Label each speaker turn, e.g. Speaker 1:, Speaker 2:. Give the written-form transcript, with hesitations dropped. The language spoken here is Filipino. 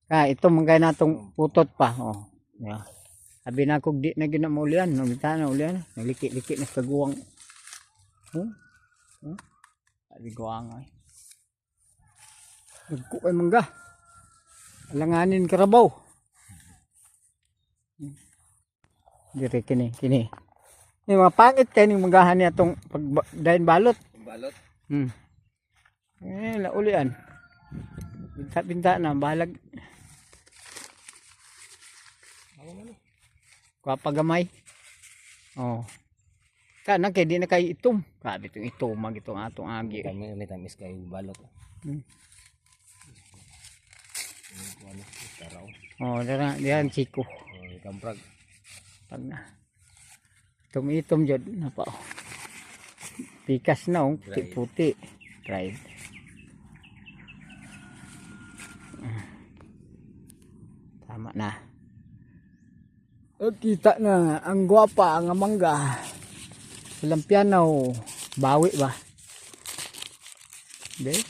Speaker 1: Ito manggay natong putot pa. Oh. Yeah. Sabi na kog di na ginamaulian, no bita na ulian, nagliki-liki na kaguwang. Sabi guwang ay. Nagko ay mangga. Alanganin karabaw. Dire kini. Yung mga pangit kay ning manggahan niya tong pagdain balot.
Speaker 2: Balot.
Speaker 1: Laulian. Binta na balag. Kapagamay. Oh. Kana kay di na kay itom. Sabi itong itom itong atong agi.
Speaker 2: Kami tamis kay balot.
Speaker 1: Oh, diyan chiko.
Speaker 2: Kamprag.
Speaker 1: Pag na. Itom jud na pa. Pikas na puti. Dried. Tama na. Kita na ang gwapa ang mangga. Walang piano, bawi ba? Hindi?